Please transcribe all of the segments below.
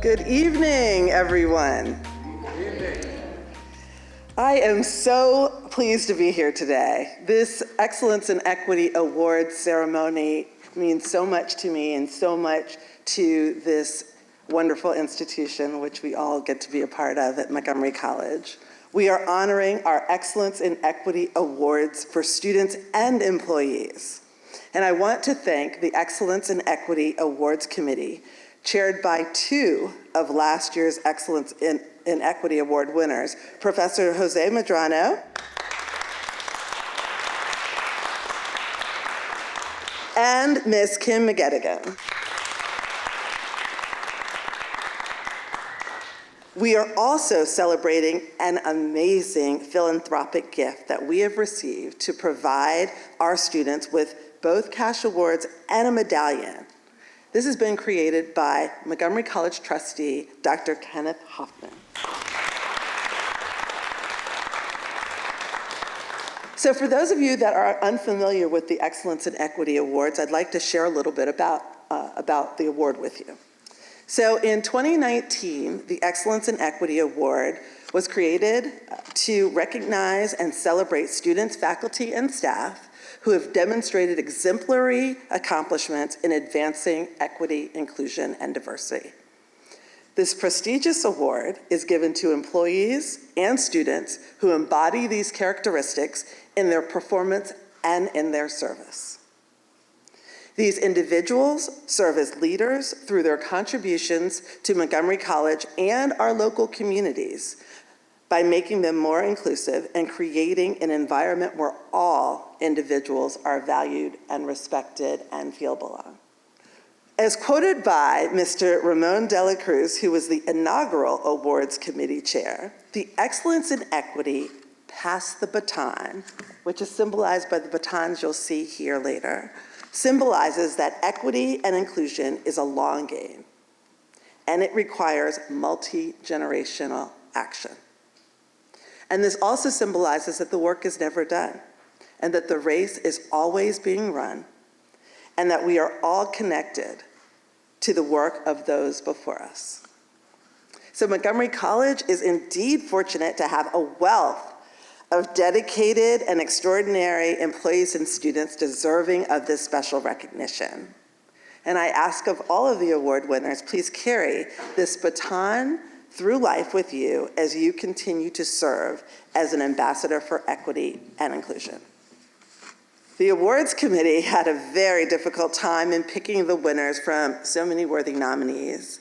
Good evening, everyone. I am so pleased to be here today. This Excellence in Equity Awards ceremony means so much to me and so much to this wonderful institution, which we all get to be a part of at Montgomery College. We are honoring our Excellence in Equity Awards for students and employees. And I want to thank the Excellence in Equity Awards Committee, chaired by two of last year's Excellence in Equity Award winners, Professor Jose Medrano and Ms. Kim McGettigan. We are also celebrating an amazing philanthropic gift that we have received to provide our students with both cash awards and a medallion. This has been created by Montgomery College trustee, Dr. Kenneth Hoffman. So for those of you that are unfamiliar with the Excellence in Equity Awards, I'd like to share a little bit about the award with you. So in 2019, the Excellence in Equity Award was created to recognize and celebrate students, faculty, and staff who have demonstrated exemplary accomplishments in advancing equity, inclusion, and diversity. This prestigious award is given to employees and students who embody these characteristics in their performance and in their service. These individuals serve as leaders through their contributions to Montgomery College and our local communities by making them more inclusive and creating an environment where all individuals are valued and respected and feel belong. As quoted by Mr. Ramon de la Cruz, who was the inaugural Awards Committee Chair, the Excellence in Equity passed the baton, which is symbolized by the batons you'll see here later, symbolizes that equity and inclusion is a long game, and it requires multi-generational action. And this also symbolizes that the work is never done, and that the race is always being run, and that we are all connected to the work of those before us. So Montgomery College is indeed fortunate to have a wealth of dedicated and extraordinary employees and students deserving of this special recognition. And I ask of all of the award winners, please carry this baton through life with you as you continue to serve as an ambassador for equity and inclusion. The awards committee had a very difficult time in picking the winners from so many worthy nominees.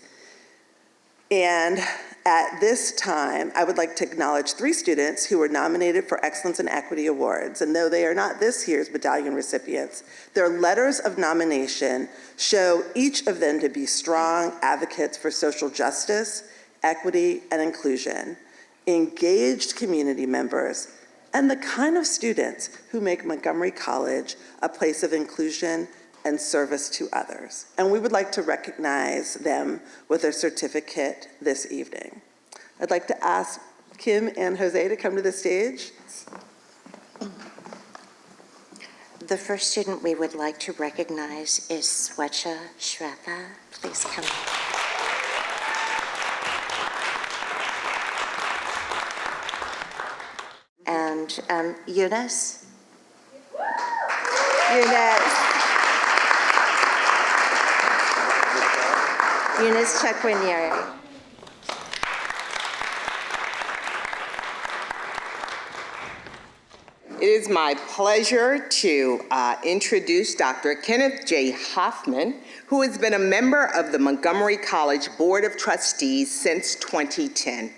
And at this time, I would like to acknowledge 3 students who were nominated for Excellence in Equity Awards. And though they are not this year's medallion recipients, their letters of nomination show each of them to be strong advocates for social justice, equity, and inclusion, engaged community members, and the kind of students who make Montgomery College a place of inclusion and service to others. And we would like to recognize them with a certificate this evening. I'd like to ask Kim and Jose to come to the stage. The first student we would like to recognize is Swecha Shrafa. Please come. And Eunice? Eunice Chakwinieri. It is my pleasure to introduce Dr. Kenneth J. Hoffman, who has been a member of the Montgomery College Board of Trustees since 2010.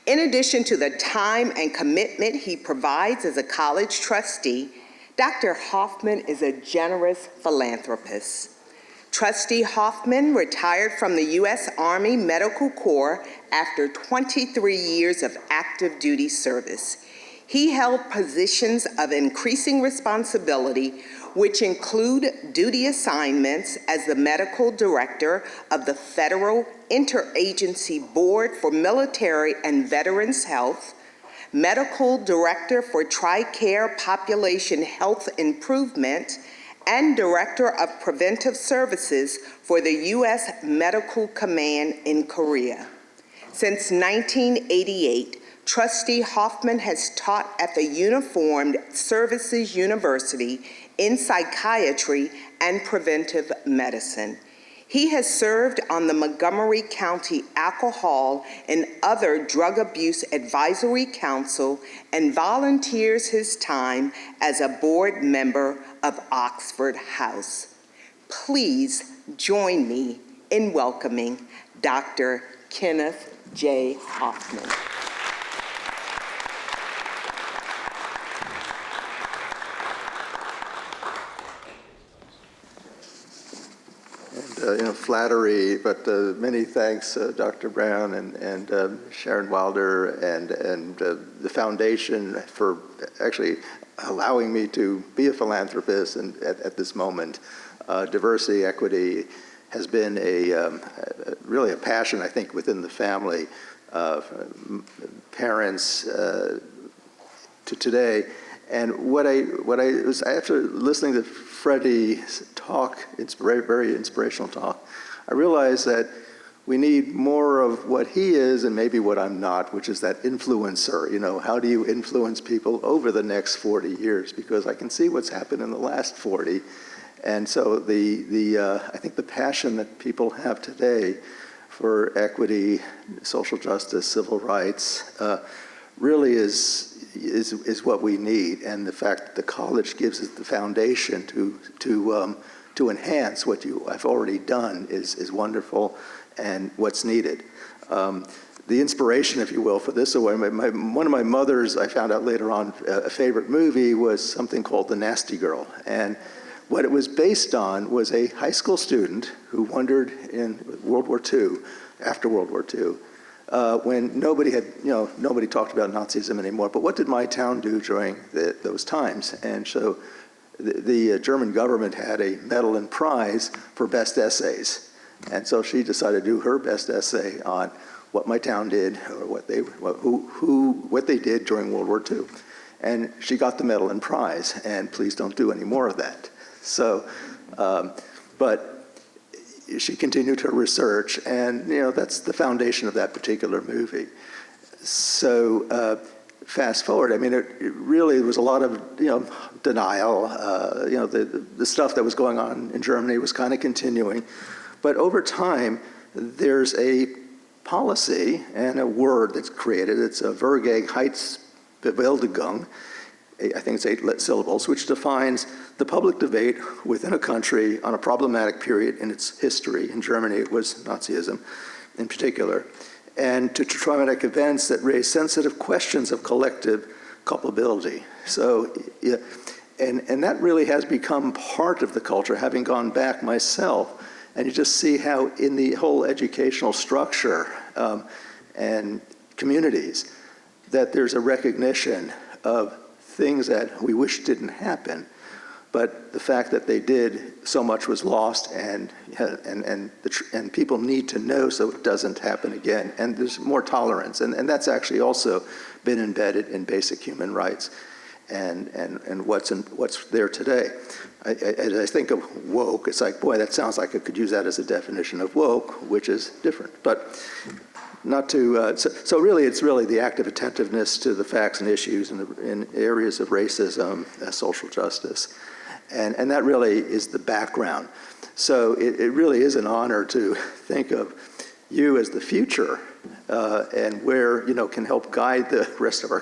In addition to the time and commitment he provides as a college trustee, Dr. Hoffman is a generous philanthropist. Trustee Hoffman retired from the U.S. Army Medical Corps after 23 years of active duty service. He held positions of increasing responsibility, which include duty assignments as the medical director of the Federal Interagency Board for Military and Veterans Health, medical director for TRICARE Population Health Improvement, and Director of Preventive Services for the U.S. Medical Command in Korea. Since 1988, Trustee Hoffman has taught at the Uniformed Services University in psychiatry and preventive medicine. He has served on the Montgomery County Alcohol and Other Drug Abuse Advisory Council and volunteers his time as a board member of Oxford House. Please join me in welcoming Dr. Kenneth J. Hoffman. Flattery, but many thanks, Dr. Brown and Sharon Wilder and the foundation for actually allowing me to be a philanthropist and at this moment. Diversity, equity has been really a passion, I think, within the family, parents to today. And what I was, after listening to Freddie's talk, it's very inspirational talk, I realized that we need more of what he is and maybe what I'm not, which is that influencer. How do you influence people over the next 40 years? Because I can see what's happened in the last 40. And so I think the passion that people have today for equity, social justice, civil rights, really is what we need, and the fact that the college gives us the foundation to enhance what you have already done is wonderful, and what's needed. The inspiration, if you will, for this one of my mother's, I found out later on, a favorite movie was something called The Nasty Girl, and what it was based on was a high school student who wondered in World War II, after World War II, when nobody talked about Nazism anymore, but what did my town do during those times? And so the German government had a medal and prize for best essays. And so she decided to do her best essay on what my town did, or what they did during World War II. And she got the medal and prize, and please don't do any more of that. So, but she continued her research, and that's the foundation of that particular movie. So fast forward, it really was a lot of denial. The stuff that was going on in Germany was kind of continuing, but over time there's a policy and a word that's created. It's a Vergegenheitsbewältigung. I think it's 8 syllables, which defines the public debate within a country on a problematic period in its history. In Germany, it was Nazism in particular, and to traumatic events that raise sensitive questions of collective culpability. So, and that really has become part of the culture, having gone back myself, and you just see how in the whole educational structure and communities that there's a recognition of things that we wish didn't happen, but the fact that they did, so much was lost, and people need to know so it doesn't happen again, and there's more tolerance, and that's actually also been embedded in basic human rights, and what's there today. As I think of woke, it's like, boy, that sounds like I could use that as a definition of woke, which is different, but not to, so really, it's really the active attentiveness to the facts and issues in areas of racism, social justice, and that really is the background. So it really is an honor to think of you as the future, and where can help guide the rest of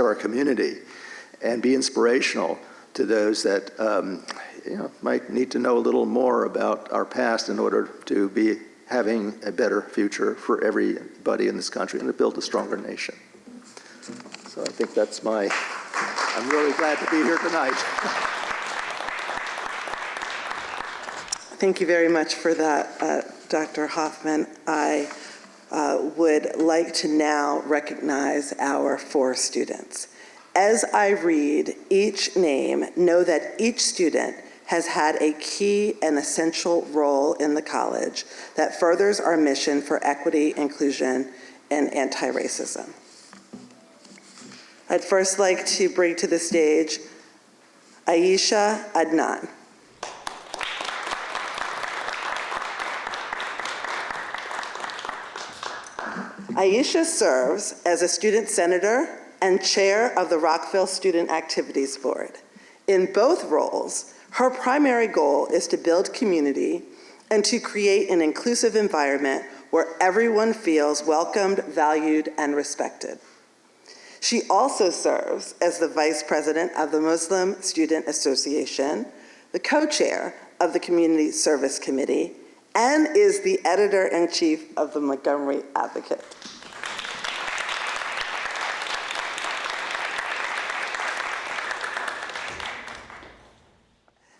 our community, and be inspirational to those that might need to know a little more about our past in order to be having a better future for everybody in this country and to build a stronger nation. So I think that's I'm really glad to be here tonight. Thank you very much for that, Dr. Hoffman. I would like to now recognize our 4 students. As I read each name, know that each student has had a key and essential role in the college that furthers our mission for equity, inclusion, and anti-racism. I'd first like to bring to the stage Aisha Adnan. Aisha serves as a student senator and chair of the Rockville Student Activities Board. In both roles, her primary goal is to build community and to create an inclusive environment where everyone feels welcomed, valued, and respected. She also serves as the vice president of the Muslim Student Association, the co-chair of the Community Service Committee, and is the editor-in-chief of the Montgomery Advocate.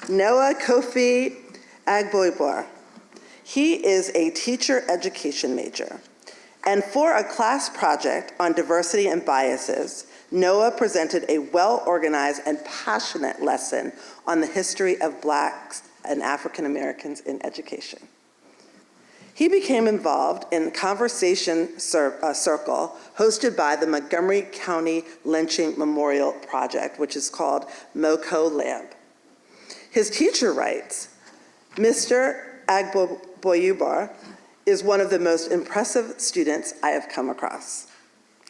Noah Kofi Agboibor. He is a teacher education major. And for a class project on diversity and biases, Noah presented a well-organized and passionate lesson on the history of Blacks and African Americans in education. He became involved in a conversation circle hosted by the Montgomery County Lynching Memorial Project, which is called MoCo Lamb. His teacher writes, Mr. Agboibor is one of the most impressive students I have come across.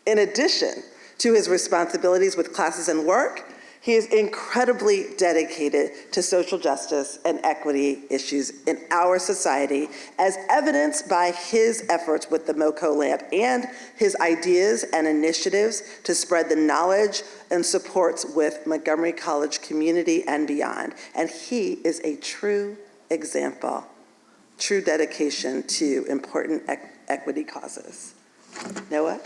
In addition to his responsibilities with classes and work, he is incredibly dedicated to social justice and equity issues in our society, as evidenced by his efforts with the MoCo Lab and his ideas and initiatives to spread the knowledge and supports with Montgomery College community and beyond. And he is a true example, true dedication to important equity causes. Noah?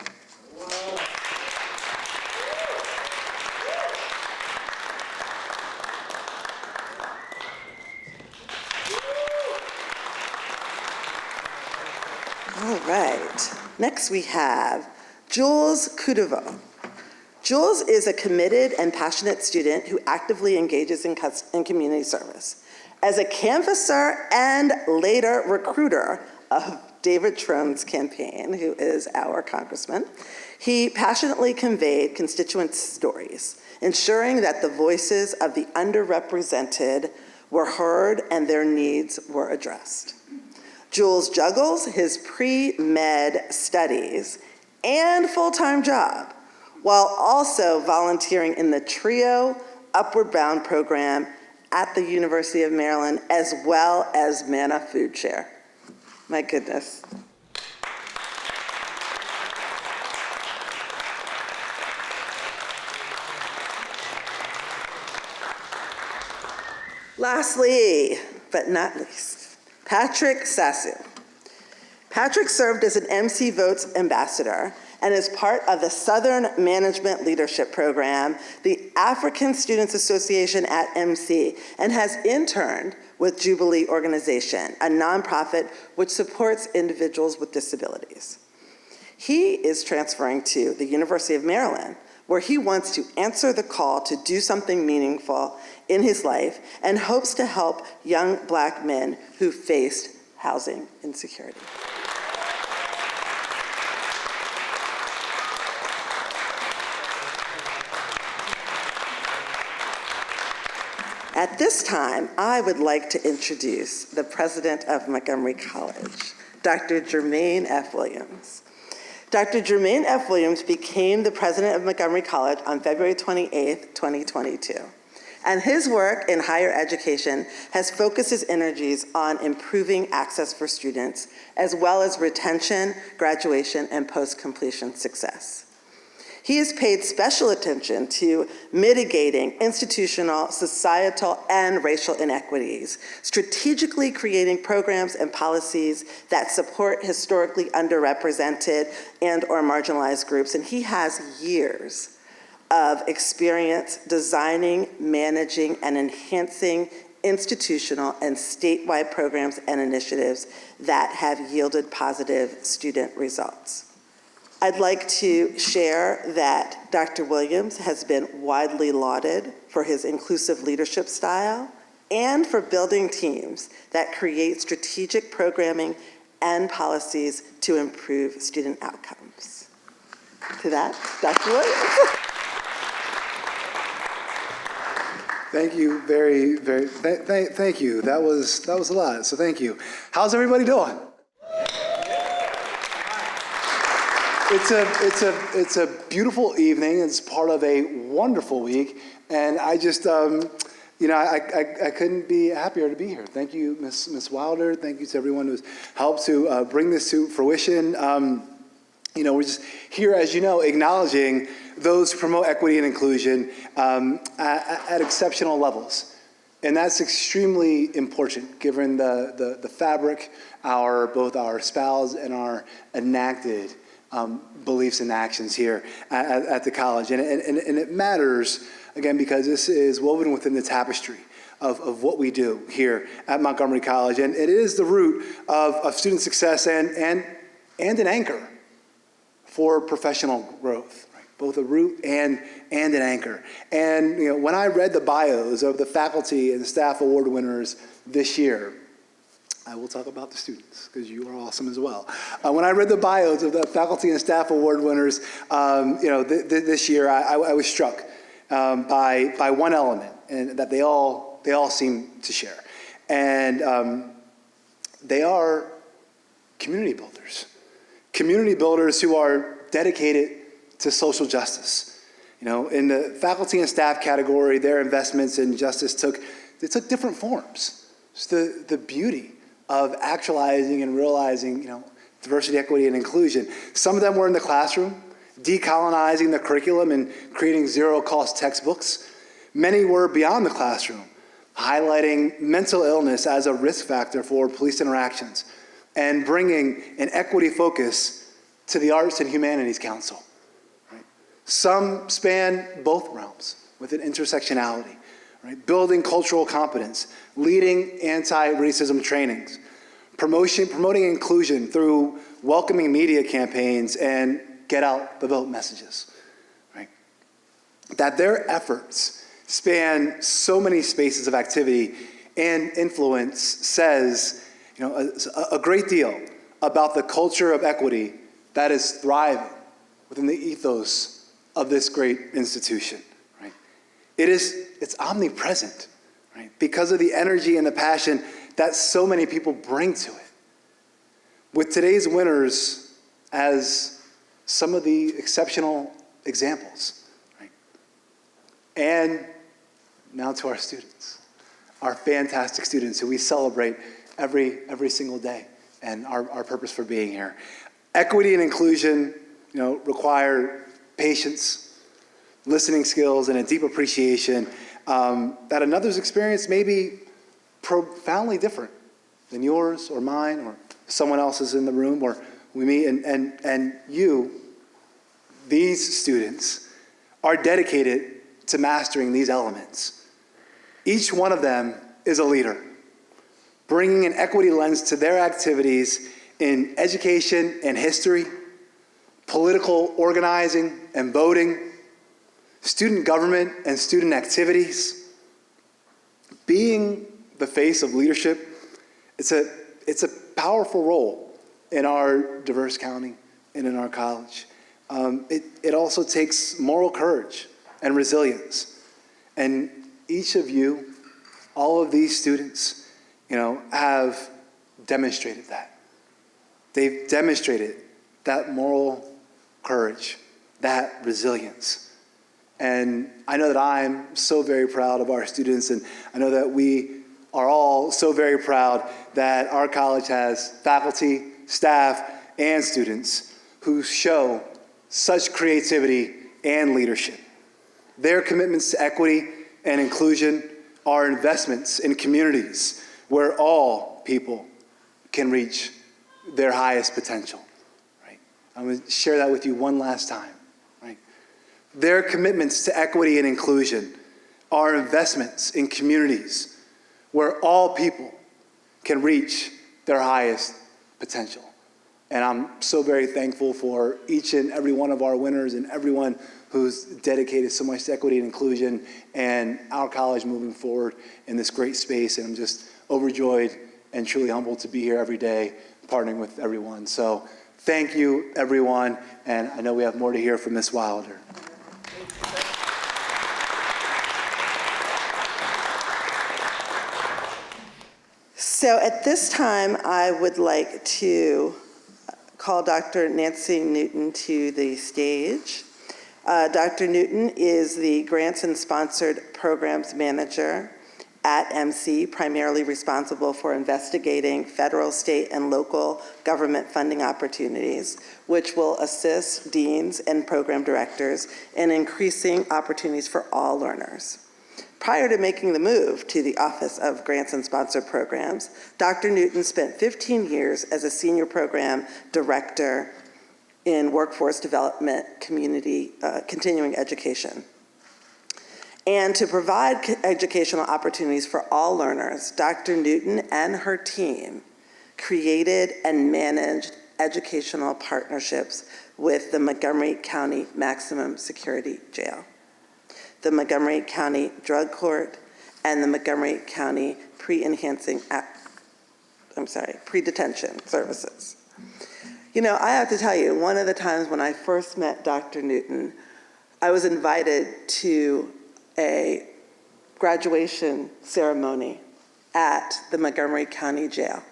All right, next we have Jules Kudovo. Jules is a committed and passionate student who actively engages in community service. As a canvasser and later recruiter of David Trone's campaign, who is our congressman, he passionately conveyed constituent stories, ensuring that the voices of the underrepresented were heard and their needs were addressed. Jules juggles his pre-med studies and full-time job while also volunteering in the TRIO Upward Bound program at the University of Maryland, as well as Manna Food Share. My goodness. Lastly, but not least, Patrick Sassu. Patrick served as an MC Votes ambassador and is part of the Southern Management Leadership Program, the African Students Association at MC, and has interned with Jubilee Organization, a nonprofit which supports individuals with disabilities. He is transferring to the University of Maryland, where he wants to answer the call to do something meaningful in his life and hopes to help young Black men who faced housing insecurity. At this time, I would like to introduce the president of Montgomery College, Dr. Jermaine F. Williams. Dr. Jermaine F. Williams became the president of Montgomery College on February 28, 2022. And his work in higher education has focused his energies on improving access for students, as well as retention, graduation, and post-completion success. He has paid special attention to mitigating institutional, societal, and racial inequities, strategically creating programs and policies that support historically underrepresented and/or marginalized groups, and he has years of experience designing, managing, and enhancing institutional and statewide programs and initiatives that have yielded positive student results. I'd like to share that Dr. Williams has been widely lauded for his inclusive leadership style and for building teams that create strategic programming and policies to improve student outcomes. To that, Dr. Williams. Thank you thank you. That was a lot, so thank you. How's everybody doing? It's a beautiful evening. It's part of a wonderful week, and I just, I couldn't be happier to be here. Thank you, Ms. Wilder. Thank you to everyone who's helped to bring this to fruition. We're just here, as you know, acknowledging those who promote equity and inclusion at exceptional levels. And that's extremely important, given the fabric, both our espoused and our enacted beliefs and actions here at the college. And it matters, again, because this is woven within the tapestry of what we do here at Montgomery College. And it is the root of student success and an anchor for professional growth. Both a root and an anchor. And when I read the bios of the faculty and staff award winners this year, I will talk about the students because you are awesome as well. When I read the bios of the faculty and staff award winners, this year, I was struck by one element and that they all seem to share, and they are community builders who are dedicated to social justice. In the faculty and staff category, their investments in justice took different forms. It's the beauty of actualizing and realizing, diversity, equity, and inclusion. Some of them were in the classroom, decolonizing the curriculum and creating zero-cost textbooks. Many were beyond the classroom, highlighting mental illness as a risk factor for police interactions and bringing an equity focus to the Arts and Humanities Council. Some span both realms with an intersectionality, building cultural competence, leading anti-racism trainings, promoting inclusion through welcoming media campaigns and get out the vote messages. That their efforts span so many spaces of activity and influence says a great deal about the culture of equity that is thriving within the ethos of this great institution. It's omnipresent, because of the energy and the passion that so many people bring to it. With today's winners as some of the exceptional examples, and now to our students, our fantastic students who we celebrate every single day, and our purpose for being here. Equity and inclusion, require patience, listening skills, and a deep appreciation that another's experience may be profoundly different than yours or mine or someone else's in the room or we meet. And you, these students, are dedicated to mastering these elements. Each one of them is a leader, bringing an equity lens to their activities in education and history, political organizing and voting, student government and student activities. Being the face of leadership, it's a powerful role in our diverse county and in our college. It also takes moral courage and resilience. And each of you, all of these students, have demonstrated that. They've demonstrated that moral courage, that resilience. And I know that I'm so very proud of our students, and I know that we are all so very proud that our college has faculty, staff, and students who show such creativity and leadership. Their commitments to equity and inclusion are investments in communities where all people can reach their highest potential. I'm going to share that with you one last time. Their commitments to equity and inclusion are investments in communities where all people can reach their highest potential. And I'm so very thankful for each and every one of our winners and everyone who's dedicated so much to equity and inclusion and our college moving forward in this great space. And I'm just overjoyed and truly humbled to be here every day partnering with everyone. So thank you, everyone. And I know we have more to hear from Ms. Wilder. So at this time, I would like to call Dr. Nancy Newton to the stage. Dr. Newton is the Grants and Sponsored Programs Manager at MC, primarily responsible for investigating federal, state, and local government funding opportunities, which will assist deans and program directors in increasing opportunities for all learners. Prior to making the move to the Office of Grants and Sponsored Programs, Dr. Newton spent 15 years as a senior program director in workforce development, community, continuing education. And to provide educational opportunities for all learners, Dr. Newton and her team created and managed educational partnerships with the Montgomery County Maximum Security Jail, the Montgomery County Drug Court, and the Montgomery County Pre-Detention Services. You know, I have to tell you, one of the times when I first met Dr. Newton, I was invited to a graduation ceremony at the Montgomery County Jail.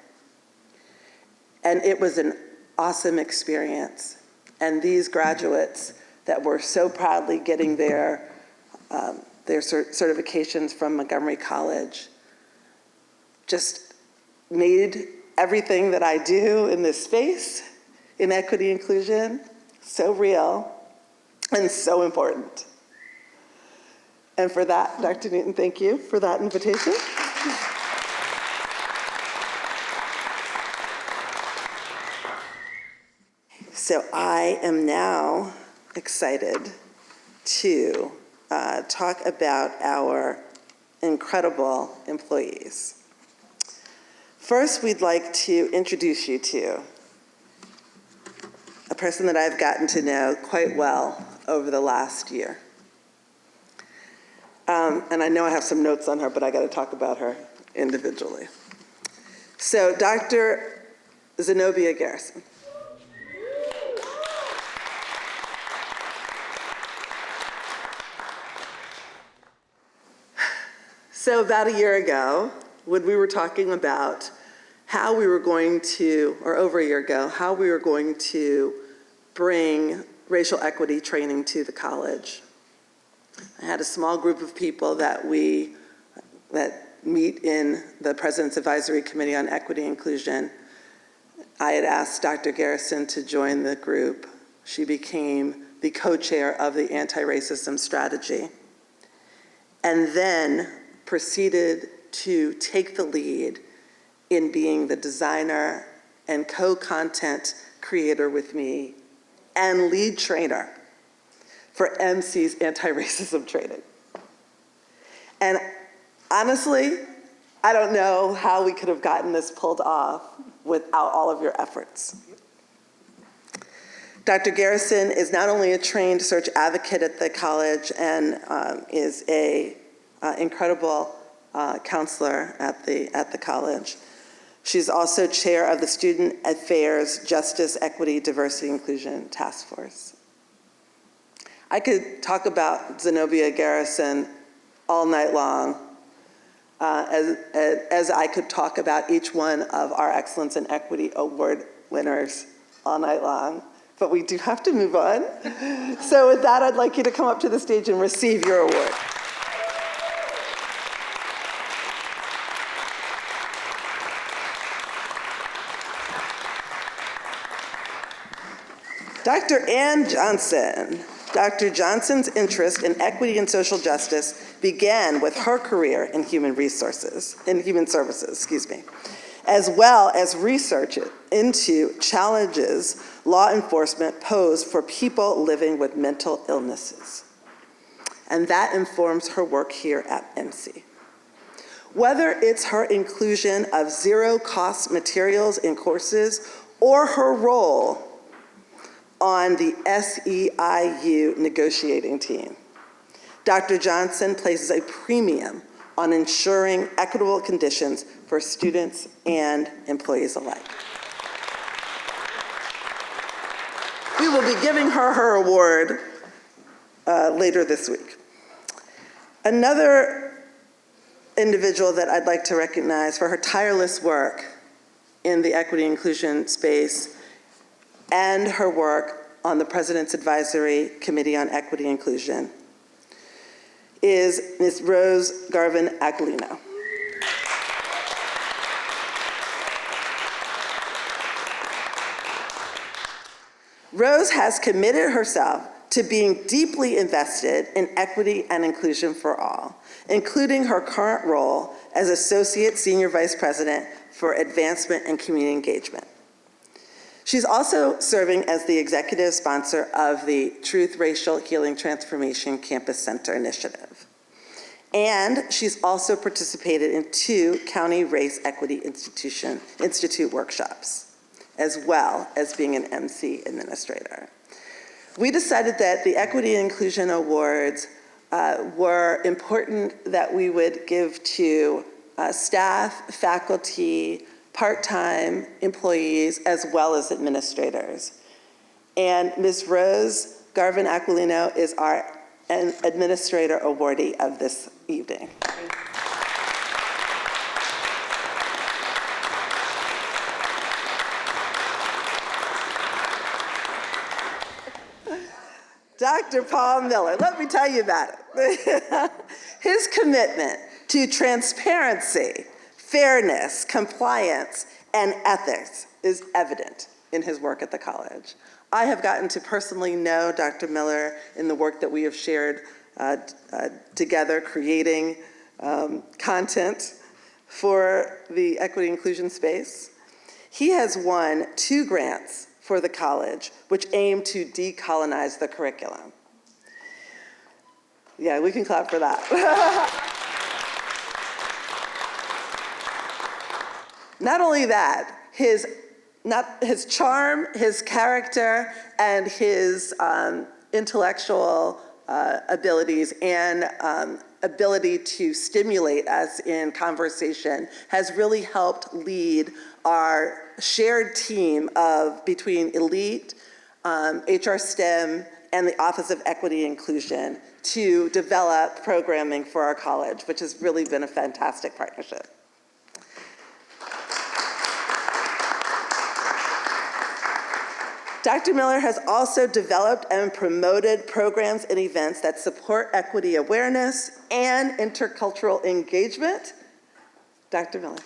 And it was an awesome experience. And these graduates that were so proudly getting their certifications from Montgomery College just made everything that I do in this space, in equity inclusion, so real and so important. And for that, Dr. Newton, thank you for that invitation. So I am now excited to talk about our incredible employees. First, we'd like to introduce you to a person that I've gotten to know quite well over the last year. And I know I have some notes on her, but I got to talk about her individually. So Dr. Zenobia Garrison. So about a year ago, when we were talking about how we were going to, or over a year ago, how we were going to bring racial equity training to the college, I had a small group of people that meet in the President's Advisory Committee on Equity and Inclusion. I had asked Dr. Garrison to join the group. She became the co-chair of the antiracism strategy, and then proceeded to take the lead in being the designer and co-content creator with me and lead trainer for MC's anti-racism training. And honestly, I don't know how we could have gotten this pulled off without all of your efforts. Dr. Garrison is not only a trained search advocate at the college and is an incredible counselor at the college. She's also chair of the Student Affairs Justice, Equity, Diversity, Inclusion Task Force. I could talk about Zenobia Garrison all night long, as I could talk about each one of our Excellence in Equity Award winners all night long, but we do have to move on. So with that, I'd like you to come up to the stage and receive your award. Dr. Ann Johnson. Dr. Johnson's interest in equity and social justice began with her career in human services, as well as research into challenges law enforcement pose for people living with mental illnesses. And that informs her work here at MC. Whether it's her inclusion of zero-cost materials in courses or her role on the SEIU negotiating team, Dr. Johnson places a premium on ensuring equitable conditions for students and employees alike. We will be giving her her award later this week. Another individual that I'd like to recognize for her tireless work in the equity inclusion space and her work on the President's Advisory Committee on Equity and Inclusion is Ms. Rose Garvin Aquilino. Rose has committed herself to being deeply invested in equity and inclusion for all, including her current role as Associate Senior Vice President for Advancement and Community Engagement. She's also serving as the executive sponsor of the Truth Racial Healing Transformation Campus Center Initiative. And she's also participated in 2 County Race Equity Institute workshops, as well as being an MC administrator. We decided that the Equity and Inclusion Awards were important that we would give to staff, faculty, part-time employees, as well as administrators. And Ms. Rose Garvin Aquilino is our administrator awardee of this evening. Dr. Paul Miller, let me tell you about it. His commitment to transparency, fairness, compliance, and ethics is evident in his work at the college. I have gotten to personally know Dr. Miller in the work that we have shared together, creating content for the equity inclusion space. He has won 2 grants for the college, which aim to decolonize the curriculum. Yeah, we can clap for that. Not only that, his charm, his character, and his intellectual abilities and ability to stimulate us in conversation has really helped lead our shared team of between Elite, HR STEM, and the Office of Equity and Inclusion to develop programming for our college, which has really been a fantastic partnership. Dr. Miller has also developed and promoted programs and events that support equity awareness and intercultural engagement. Dr. Miller.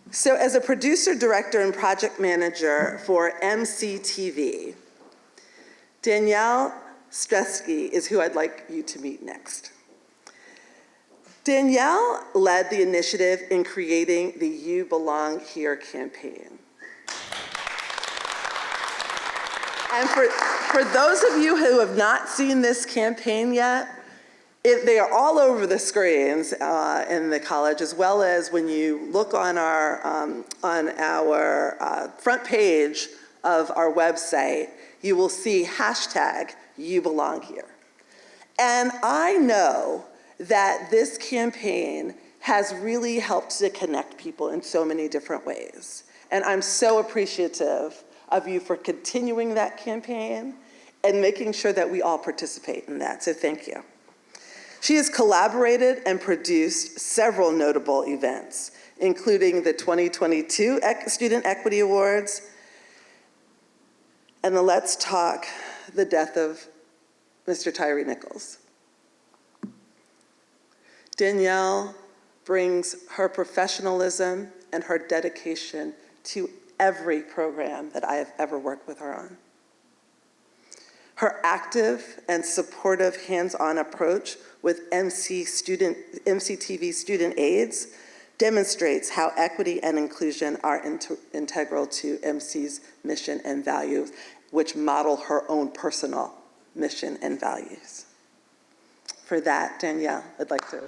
So as a producer, director, and project manager for MCTV, Danielle Stresky is who I'd like you to meet next. Danielle led the initiative in creating the You Belong Here campaign. And for those of you who have not seen this campaign yet, they are all over the screens in the college, as well as when you look on our front page of our website, you will see hashtag You Belong Here. And I know that this campaign has really helped to connect people in so many different ways. And I'm so appreciative of you for continuing that campaign and making sure that we all participate in that, so thank you. She has collaborated and produced several notable events, including the 2022 Student Equity Awards and the Let's Talk the death of Mr. Tyree Nichols. Danielle brings her professionalism and her dedication to every program that I have ever worked with her on. Her active and supportive hands-on approach with MCTV student aides demonstrates how equity and inclusion are integral to MC's mission and values, which model her own personal mission and values. For that, Danielle, I'd like to